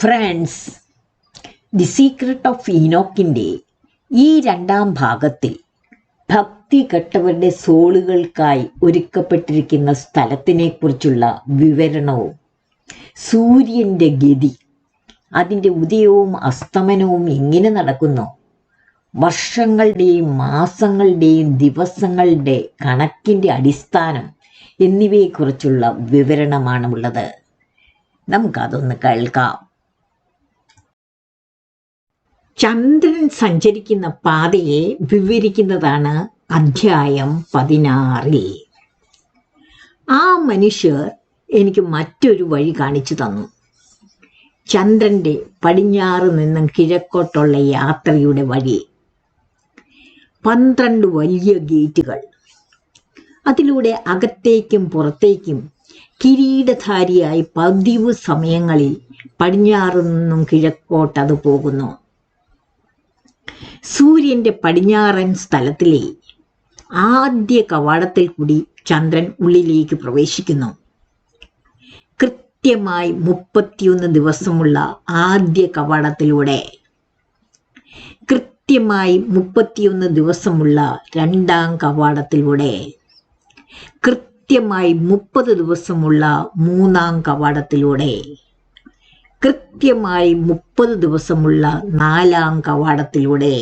Friends, the secret of ഈനോക്കിൻ്റെ ഈ രണ്ടാം ഭാഗത്തിൽ ഭക്തി കെട്ടവരുടെ സോളുകൾക്കായി ഒരുക്കപ്പെട്ടിരിക്കുന്ന സ്ഥലത്തിനെക്കുറിച്ചുള്ള വിവരണവും സൂര്യൻ്റെ ഗതി, അതിൻ്റെ ഉദയവും അസ്തമനവും എങ്ങനെ നടക്കുന്നു, വർഷങ്ങളുടെയും മാസങ്ങളുടെയും ദിവസങ്ങളുടെ കണക്കിൻ്റെ അടിസ്ഥാനം എന്നിവയെക്കുറിച്ചുള്ള വിവരണമാണ് ഉള്ളത്. നമുക്കതൊന്ന് കേൾക്കാം. ചന്ദ്രൻ സഞ്ചരിക്കുന്ന പാതയെ വിവരിക്കുന്നതാണ് അധ്യായം 16. ആ മനുഷ്യർ എനിക്ക് മറ്റൊരു വഴി കാണിച്ചു തന്നു. ചന്ദ്രന്റെ പടിഞ്ഞാറ് നിന്നും കിഴക്കോട്ടുള്ള യാത്രയുടെ വഴി. 12 വലിയ ഗേറ്റുകൾ. അതിലൂടെ അകത്തേക്കും പുറത്തേക്കും കിരീടധാരിയായി പതിവ് സമയങ്ങളിൽ പടിഞ്ഞാറ് നിന്നും കിഴക്കോട്ട് അത് പോകുന്നു. സൂര്യന്റെ പടിഞ്ഞാറൻ സ്ഥലത്തിലെ ആദ്യ കവാടത്തിൽ കൂടി ചന്ദ്രൻ ഉള്ളിലേക്ക് പ്രവേശിക്കുന്നു. കൃത്യമായി 31 ദിവസമുള്ള ആദ്യ കവാടത്തിലൂടെ, കൃത്യമായി 31 ദിവസമുള്ള രണ്ടാം കവാടത്തിലൂടെ, കൃത്യമായി 30 ദിവസമുള്ള മൂന്നാം കവാടത്തിലൂടെ, കൃത്യമായി 30 ദിവസമുള്ള നാലാം കവാടത്തിലൂടെ,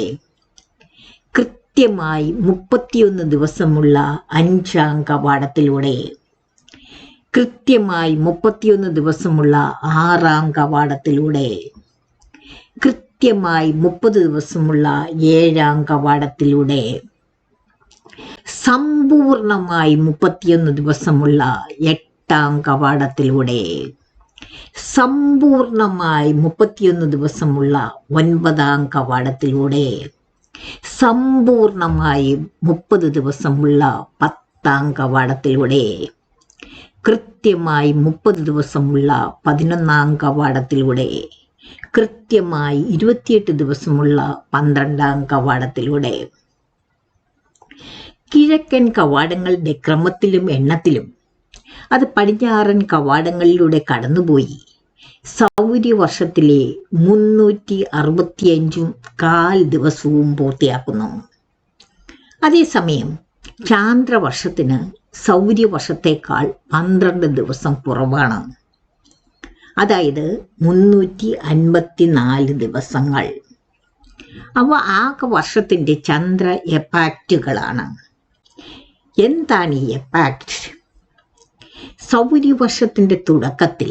കൃത്യമായി 31 ദിവസമുള്ള അഞ്ചാം കവാടത്തിലൂടെ, കൃത്യമായി 31 ദിവസമുള്ള ആറാം കവാടത്തിലൂടെ, കൃത്യമായി 30 ദിവസമുള്ള ഏഴാം കവാടത്തിലൂടെ, സമ്പൂർണമായി 31 ദിവസമുള്ള എട്ടാം കവാടത്തിലൂടെ, സമ്പൂർണമായി 31 ദിവസമുള്ള 9ആം കവാടത്തിലൂടെ, സമ്പൂർണമായി 30 ദിവസമുള്ള 10ആം കവാടത്തിലൂടെ, കൃത്യമായി 30 ദിവസമുള്ള 11ആം കവാടത്തിലൂടെ, കൃത്യമായി 28 ദിവസമുള്ള 12ആം കവാടത്തിലൂടെ. കിഴക്കൻ കവാടങ്ങളുടെ ക്രമത്തിലും എണ്ണത്തിലും അത് പടിഞ്ഞാറൻ കവാടങ്ങളിലൂടെ കടന്നുപോയി സൗരവർഷത്തിലെ 365.25 ദിവസവും പൂർത്തിയാക്കുന്നു. അതേസമയം ചാന്ദ്രവർഷത്തിന് സൗരവർഷത്തേക്കാൾ 12 ദിവസം കുറവാണ്. അതായത് 354 ദിവസങ്ങൾ. അവ ആകെ വർഷത്തിൻ്റെ ചന്ദ്ര എപ്പാക്റ്റുകളാണ്. എന്താണ് ഈ എപ്പാക്റ്റ്? സൗരവർഷത്തിൻ്റെ തുടക്കത്തിൽ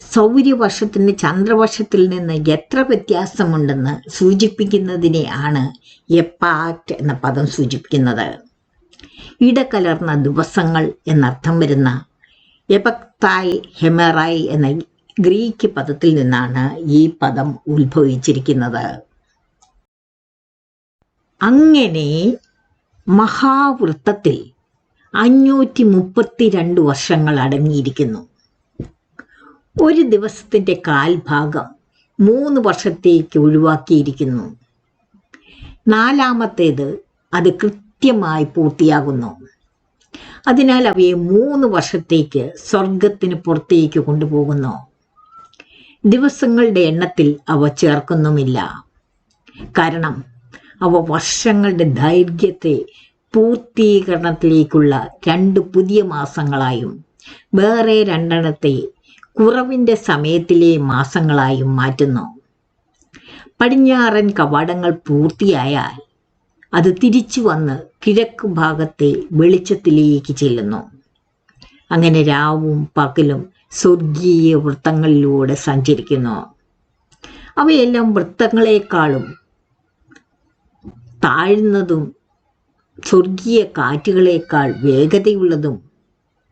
സൗരവർഷത്തിന് ചന്ദ്രവർഷത്തിൽ നിന്ന് എത്ര വ്യത്യാസമുണ്ടെന്ന് സൂചിപ്പിക്കുന്നതിനെയാണ് എപ്പാക്റ്റ് എന്ന പദം സൂചിപ്പിക്കുന്നത്. ഇടകലർന്ന ദിവസങ്ങൾ എന്നർത്ഥം വരുന്ന എപക്തായ് ഹെമറായ് എന്ന ഗ്രീക്ക് പദത്തിൽ നിന്നാണ് ഈ പദം ഉത്ഭവിച്ചിരിക്കുന്നത്. അങ്ങനെ മഹാവൃത്തത്തിൽ 532 വർഷങ്ങൾ അടങ്ങിയിരിക്കുന്നു. ഒരു ദിവസത്തിൻ്റെ കാൽഭാഗം 3 വർഷത്തേക്ക് ഒഴിവാക്കിയിരിക്കുന്നു. നാലാമത്തേത് അത് കൃത്യമായി പൂർത്തിയാകുന്നു. അതിനാൽ അവയെ 3 വർഷത്തേക്ക് സ്വർഗത്തിന് പുറത്തേക്ക് കൊണ്ടുപോകുന്നു. ദിവസങ്ങളുടെ എണ്ണത്തിൽ അവ ചേർക്കുന്നുമില്ല. കാരണം അവ വർഷങ്ങളുടെ ദൈർഘ്യത്തെ പൂർത്തീകരണത്തിലേക്കുള്ള 2 പുതിയ മാസങ്ങളായും വേറെ 2 കുറവിൻ്റെ സമയത്തിലെ മാസങ്ങളായും മാറ്റുന്നു. പടിഞ്ഞാറൻ കവാടങ്ങൾ പൂർത്തിയായാൽ അത് തിരിച്ചു വന്ന് കിഴക്ക് ഭാഗത്തെ വെളിച്ചത്തിലേക്ക് ചെല്ലുന്നു. അങ്ങനെ രാവും പകലും സ്വർഗീയ വൃത്തങ്ങളിലൂടെ സഞ്ചരിക്കുന്നു. അവയെല്ലാം വൃത്തങ്ങളെക്കാളും താഴ്ന്നതും സ്വർഗീയ കാറ്റുകളേക്കാൾ വേഗതയുള്ളതും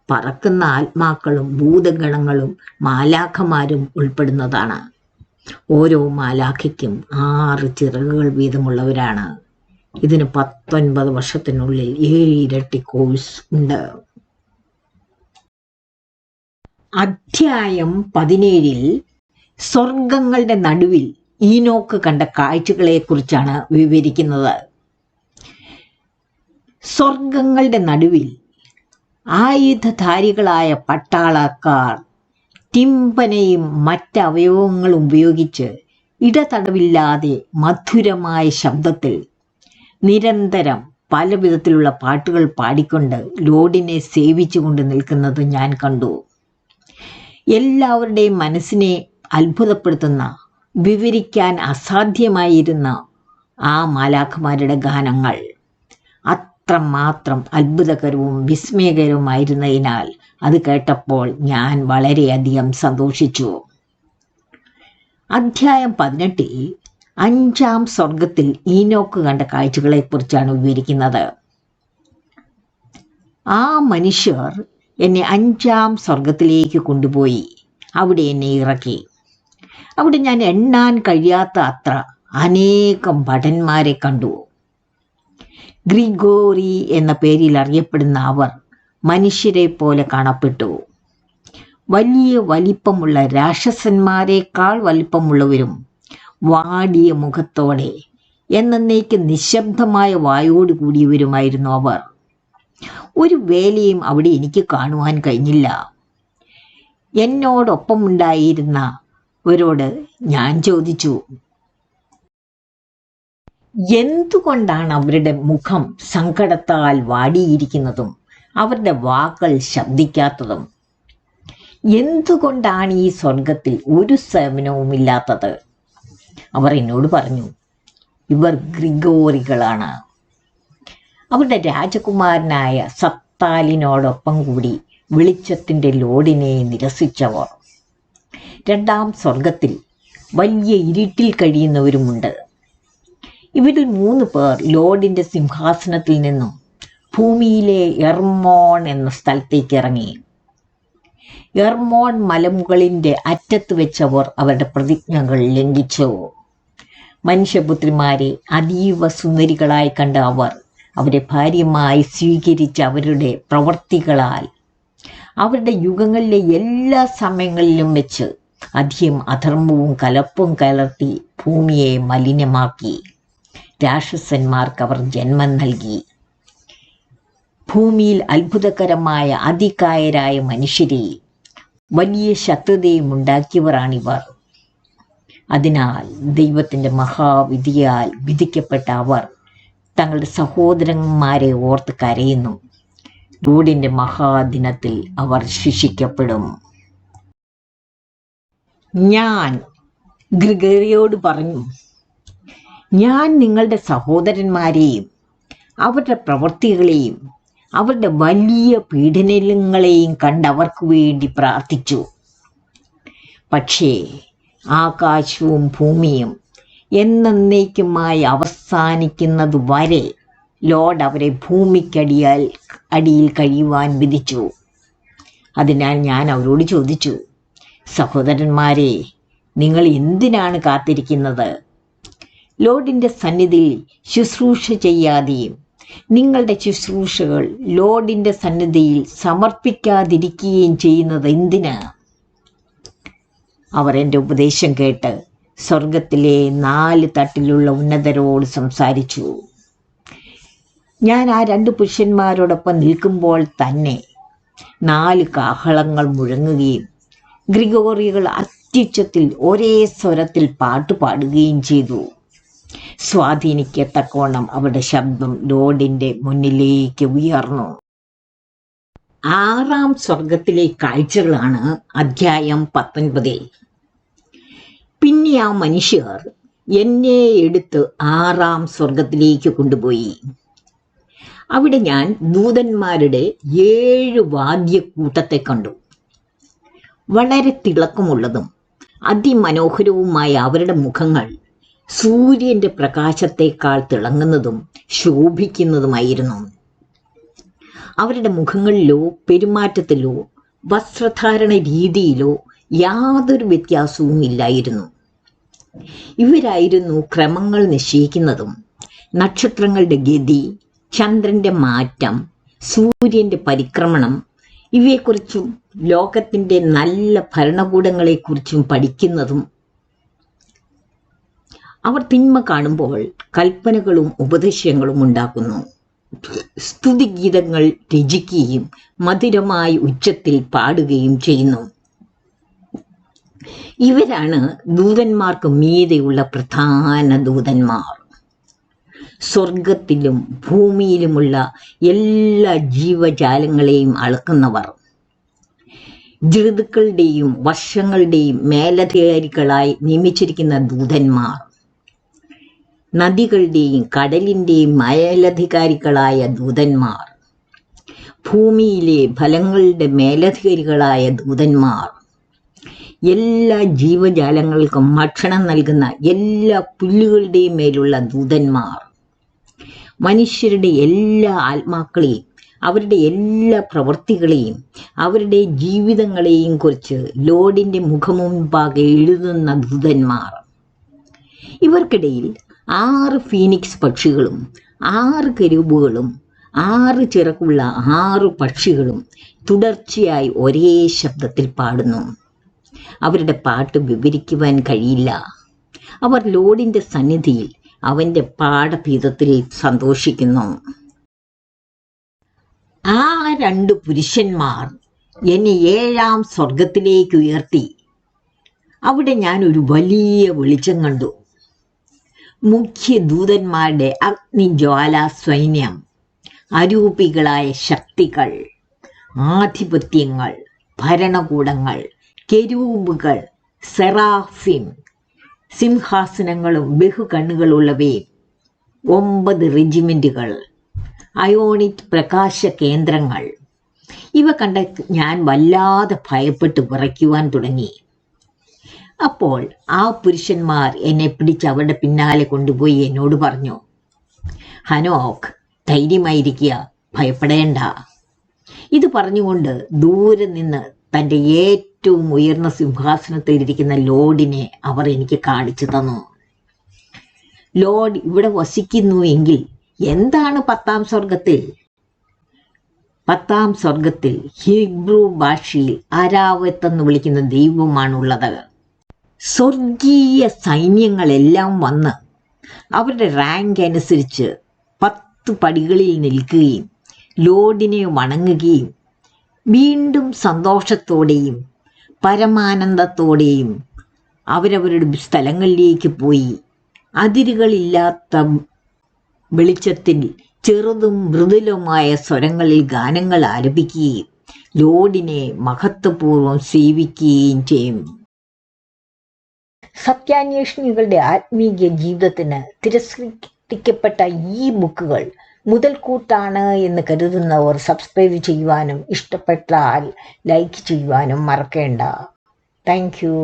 പറക്കുന്ന ആത്മാക്കളും ഭൂതഗണങ്ങളും മാലാഖമാരും ഉൾപ്പെടുന്നതാണ്. ഓരോ മാലാഖയ്ക്കും 6 ചിറകുകൾ വീതമുള്ളവരാണ്. ഇതിന് 19 വർഷത്തിനുള്ളിൽ 7 ഇരട്ടി കോഴ്സ് ഉണ്ട്. അധ്യായം 17 സ്വർഗങ്ങളുടെ നടുവിൽ ഈനോക്ക് കണ്ട കാഴ്ചകളെക്കുറിച്ചാണ് വിവരിക്കുന്നത്. സ്വർഗങ്ങളുടെ നടുവിൽ ആയുധധാരികളായ പട്ടാളക്കാർ ടിമ്പനയും മറ്റവയവങ്ങളും ഉപയോഗിച്ച് ഇടതടവില്ലാതെ മധുരമായ ശബ്ദത്തിൽ നിരന്തരം പല വിധത്തിലുള്ള പാട്ടുകൾ പാടിക്കൊണ്ട് ലോഡിനെ സേവിച്ചുകൊണ്ട് നിൽക്കുന്നത് ഞാൻ കണ്ടു. എല്ലാവരുടെയും മനസ്സിനെ അത്ഭുതപ്പെടുത്തുന്ന, വിവരിക്കാൻ അസാധ്യമായിരുന്ന ആ മാലാഖമാരുടെ ഗാനങ്ങൾ അത്രമാത്രം അത്ഭുതകരവും വിസ്മയകരവുമായിരുന്നതിനാൽ അത് കേട്ടപ്പോൾ ഞാൻ വളരെയധികം സന്തോഷിച്ചു. അധ്യായം 18 5-ാം സ്വർഗത്തിൽ ഈനോക്ക് കണ്ട കാഴ്ചകളെക്കുറിച്ചാണ് വിവരിക്കുന്നത്. ആ മനുഷ്യർ എന്നെ 5-ാം സ്വർഗത്തിലേക്ക് കൊണ്ടുപോയി അവിടെ എന്നെ ഇറക്കി. അവിടെ ഞാൻ എണ്ണാൻ കഴിയാത്ത അത്ര അനേകം ഭടന്മാരെ കണ്ടു. ഗ്രിഗോറി എന്ന പേരിൽ അറിയപ്പെടുന്ന അവർ മനുഷ്യരെ പോലെ കാണപ്പെട്ടു. വലിയ വലിപ്പമുള്ള രാക്ഷസന്മാരെക്കാൾ വലിപ്പമുള്ളവരും വാടിയ മുഖത്തോടെ എന്നേക്ക് നിശബ്ദമായ വായോട് കൂടിയവരുമായിരുന്നു അവർ. ഒരു വേലയും അവിടെ എനിക്ക് കാണുവാൻ കഴിഞ്ഞില്ല. എന്നോടൊപ്പമുണ്ടായിരുന്നവരോട് ഞാൻ ചോദിച്ചു, എന്തുകൊണ്ടാണ് അവരുടെ മുഖം സങ്കടത്താൽ വാടിയിരിക്കുന്നതും അവരുടെ വാക്കുകൾ ശബ്ദിക്കാത്തതും? എന്തുകൊണ്ടാണ് ഈ സ്വർഗത്തിൽ ഒരു സേവനവുമില്ലാത്തത്? അവർ എന്നോട് പറഞ്ഞു, ഇവർ ഗ്രിഗോറികളാണ്. അവരുടെ രാജകുമാരനായ സത്താലിനോടൊപ്പം കൂടി വെളിച്ചത്തിൻ്റെ ലോഡിനെ നിരസിച്ചവർ. 2-ാം സ്വർഗത്തിൽ വലിയ ഇരുട്ടിൽ കഴിയുന്നവരുമുണ്ട്. ഇവരിൽ 3 പേർ ലോഡിൻ്റെ സിംഹാസനത്തിൽ നിന്നും ഭൂമിയിലെ എർമോൺ എന്ന സ്ഥലത്തേക്ക് ഇറങ്ങി. എർമോൺ മലമുകളിൻ്റെ അറ്റത്ത് വെച്ചവർ അവരുടെ പ്രതിജ്ഞകൾ ലംഘിച്ചു. മനുഷ്യപുത്രിമാരെ അതീവ സുന്ദരികളായി കണ്ട അവർ അവരെ ഭാര്യമായി സ്വീകരിച്ച അവരുടെ പ്രവൃത്തികളാൽ അവരുടെ യുഗങ്ങളിലെ എല്ലാ സമയങ്ങളിലും വെച്ച് അധികം അധർമ്മവും കലപ്പും കലർത്തി ഭൂമിയെ മലിനമാക്കി. രാക്ഷസന്മാർക്ക് അവർ ജന്മം നൽകി. ഭൂമിയിൽ അത്ഭുതകരമായ അതികായരായ മനുഷ്യരെ വലിയ ശത്രുതയും ഉണ്ടാക്കിയവരാണിവർ. അതിനാൽ ദൈവത്തിൻ്റെ മഹാവിധിയാൽ വിധിക്കപ്പെട്ട അവർ തങ്ങളുടെ സഹോദരന്മാരെ ഓർത്ത് കരയുന്നു. ലോഡിൻ്റെ മഹാദിനത്തിൽ അവർ ശിക്ഷിക്കപ്പെടും. ഞാൻ ഗ്രിഗറിയോട് പറഞ്ഞു, ഞാൻ നിങ്ങളുടെ സഹോദരന്മാരെയും അവരുടെ പ്രവൃത്തികളെയും അവരുടെ വലിയ പീഡനങ്ങളെയും കണ്ടവർക്ക് വേണ്ടി പ്രാർത്ഥിച്ചു. പക്ഷേ ആകാശവും ഭൂമിയും എന്നേക്കുമായി അവസാനിക്കുന്നത് വരെ ലോർഡ് അവരെ അടിയിൽ കഴിയുവാൻ വിധിച്ചു. അതിനാൽ ഞാൻ അവരോട് ചോദിച്ചു, സഹോദരന്മാരെ, നിങ്ങൾ എന്തിനാണ് കാത്തിരിക്കുന്നത്? ലോർഡിൻ്റെ സന്നിധിയിൽ ശുശ്രൂഷ ചെയ്യാതെയും നിങ്ങളുടെ ശുശ്രൂഷകൾ ലോർഡിൻ്റെ സന്നിധിയിൽ സമർപ്പിക്കാതിരിക്കുകയും ചെയ്യുന്നത് എന്തിന്? അവർ എൻ്റെ ഉപദേശം കേട്ട് സ്വർഗത്തിലെ 4 തട്ടിലുള്ള ഉന്നതരോട് സംസാരിച്ചു. ഞാൻ ആ 2 പുരുഷന്മാരോടൊപ്പം നിൽക്കുമ്പോൾ തന്നെ 4 കാഹളങ്ങൾ മുഴങ്ങുകയും ഗ്രിഗോറികൾ അത്യുച്ചത്തിൽ ഒരേ സ്വരത്തിൽ പാടുകയും ചെയ്തു. സ്വാധീനിക്കത്തക്കോണം അവരുടെ ശബ്ദം ലോർഡിൻ്റെ മുന്നിലേക്ക് ഉയർന്നു. 6-ാം സ്വർഗത്തിലെ കാഴ്ചകളാണ് അധ്യായം 19. പിന്നെ ആ മനുഷ്യർ എന്നെ എടുത്ത് 6-ാം സ്വർഗത്തിലേക്ക് കൊണ്ടുപോയി. അവിടെ ഞാൻ ദൂതന്മാരുടെ 7 വാദ്യക്കൂട്ടത്തെ കണ്ടു. വളരെ തിളക്കമുള്ളതും അതിമനോഹരവുമായ അവരുടെ മുഖങ്ങൾ സൂര്യൻ്റെ പ്രകാശത്തേക്കാൾ തിളങ്ങുന്നതും ശോഭിക്കുന്നതുമായിരുന്നു. അവരുടെ മുഖങ്ങളിലോ പെരുമാറ്റത്തിലോ വസ്ത്രധാരണ രീതിയിലോ യാതൊരു വ്യത്യാസവും ഇല്ലായിരുന്നു. ഇവരായിരുന്നു ക്രമങ്ങൾ നിശ്ചയിക്കുന്നതും നക്ഷത്രങ്ങളുടെ ഗതി, ചന്ദ്രൻ്റെ മാറ്റം, സൂര്യൻ്റെ പരിക്രമണം ഇവയെക്കുറിച്ചും ലോകത്തിൻ്റെ നല്ല ഭരണകൂടങ്ങളെക്കുറിച്ചും പഠിക്കുന്നതും. അവർ തിന്മ കാണുമ്പോൾ കൽപ്പനകളും ഉപദേശങ്ങളും ഉണ്ടാക്കുന്നു. സ്തുതിഗീതങ്ങൾ രചിക്കുകയും മധുരമായി ഉച്ചത്തിൽ പാടുകയും ചെയ്യുന്നു. ഇവരാണ് ദൂതന്മാർക്ക് മീതെയുള്ള പ്രധാന ദൂതന്മാർ. സ്വർഗത്തിലും ഭൂമിയിലുമുള്ള എല്ലാ ജീവജാലങ്ങളെയും അളക്കുന്നവർ. ഋതുക്കളുടെയും വർഷങ്ങളുടെയും മേലധികാരികളായി നിയമിച്ചിരിക്കുന്ന ദൂതന്മാർ. നദികളുടെയും കടലിന്റെയും മേലധികാരികളായ ദൂതന്മാർ. ഭൂമിയിലെ ഫലങ്ങളുടെ മേലധികാരികളായ ദൂതന്മാർ. എല്ലാ ജീവജാലങ്ങൾക്കും ഭക്ഷണം നൽകുന്ന എല്ലാ പുല്ലുകളുടെയും മേലുള്ള ദൂതന്മാർ. മനുഷ്യരുടെ എല്ലാ ആത്മാക്കളെയും അവരുടെ എല്ലാ പ്രവൃത്തികളെയും അവരുടെ ജീവിതങ്ങളെയും കുറിച്ച് ലോർഡിന്റെ മുഖമുൻപാകെ എഴുതുന്ന ദൂതന്മാർ. ഇവർക്കിടയിൽ 6 ഫീനിക്സ് പക്ഷികളും 6 കെരൂബുകളും 6 ചിറകുള്ള 6 പക്ഷികളും തുടർച്ചയായി ഒരേ ശബ്ദത്തിൽ പാടുന്നു. അവരുടെ പാട്ട് വിവരിക്കുവാൻ കഴിയില്ല. അവർ ലോർഡിന്റെ സന്നിധിയിൽ അവന്റെ പാഠപീഠത്തിൽ സന്തോഷിക്കുന്നു. ആ 2 പുരുഷന്മാർ എന്നെ 7ാം സ്വർഗത്തിലേക്ക് ഉയർത്തി. അവിടെ ഞാൻ ഒരു വലിയ വെളിച്ചം കണ്ടു. മുഖ്യ ദൂതന്മാരുടെ അഗ്നിജ്വാല സൈന്യം, അരൂപികളായ ശക്തികൾ, ആധിപത്യങ്ങൾ, ഭരണകൂടങ്ങൾ, കെരൂബുകൾ, സെറാഫിം, സിംഹാസനങ്ങളും ബഹുകണ്ണുകളുള്ളവയും, 9 റെജിമെന്റുകൾ, അയോണിക് പ്രകാശ കേന്ദ്രങ്ങൾ. ഇവ കണ്ട ഞാൻ വല്ലാതെ ഭയപ്പെട്ട് വിറയ്ക്കുവാൻ തുടങ്ങി. അപ്പോൾ ആ പുരുഷന്മാർ എന്നെ പിടിച്ച് അവരുടെ പിന്നാലെ കൊണ്ടുപോയി എന്നോട് പറഞ്ഞു, ഹനോക്ക്, ധൈര്യമായിരിക്കുക, ഭയപ്പെടേണ്ട. ഇത് പറഞ്ഞുകൊണ്ട് ദൂരെ നിന്ന് തൻ്റെ ഏറ്റവും ഉയർന്ന സിംഹാസനത്തിൽ ഇരിക്കുന്ന ലോർഡിനെ അവർ എനിക്ക് കാണിച്ചു തന്നു. ലോർഡ് ഇവിടെ വസിക്കുന്നു എങ്കിൽ എന്താണ് 10ാം സ്വർഗത്തിൽ? 10ാം സ്വർഗത്തിൽ ഹീബ്രു ഭാഷയിൽ അരാവത്ത് എന്ന് വിളിക്കുന്ന ദൈവമാണുള്ളത്. സ്വർഗീയ സൈന്യങ്ങളെല്ലാം വന്ന് അവരുടെ റാങ്ക് അനുസരിച്ച് 10 പടികളിൽ നിൽക്കുകയും ലോർഡിനെ വണങ്ങുകയും വീണ്ടും സന്തോഷത്തോടെയും പരമാനന്ദത്തോടെയും അവരവരുടെ സ്ഥലങ്ങളിലേക്ക് പോയി അതിരുകളില്ലാത്ത വെളിച്ചത്തിൽ ചെറുതും മൃദുലവുമായ സ്വരങ്ങളിൽ ഗാനങ്ങൾ ആലപിക്കുകയും ലോർഡിനെ മഹത്വപൂർവ്വം സേവിക്കുകയും ചെയ്യും. സത്യാന്വേഷണികളുടെ ആത്മീയ ജീവിതത്തിന് തിരസ്കരിക്കപ്പെട്ട ഈ ബുക്കുകൾ മുതൽക്കൂട്ടാണ് എന്ന് കരുതുന്നവർ സബ്സ്ക്രൈബ് ചെയ്യുവാനും ഇഷ്ടപ്പെട്ടാൽ ലൈക്ക് ചെയ്യുവാനും മറക്കേണ്ട. Thank you.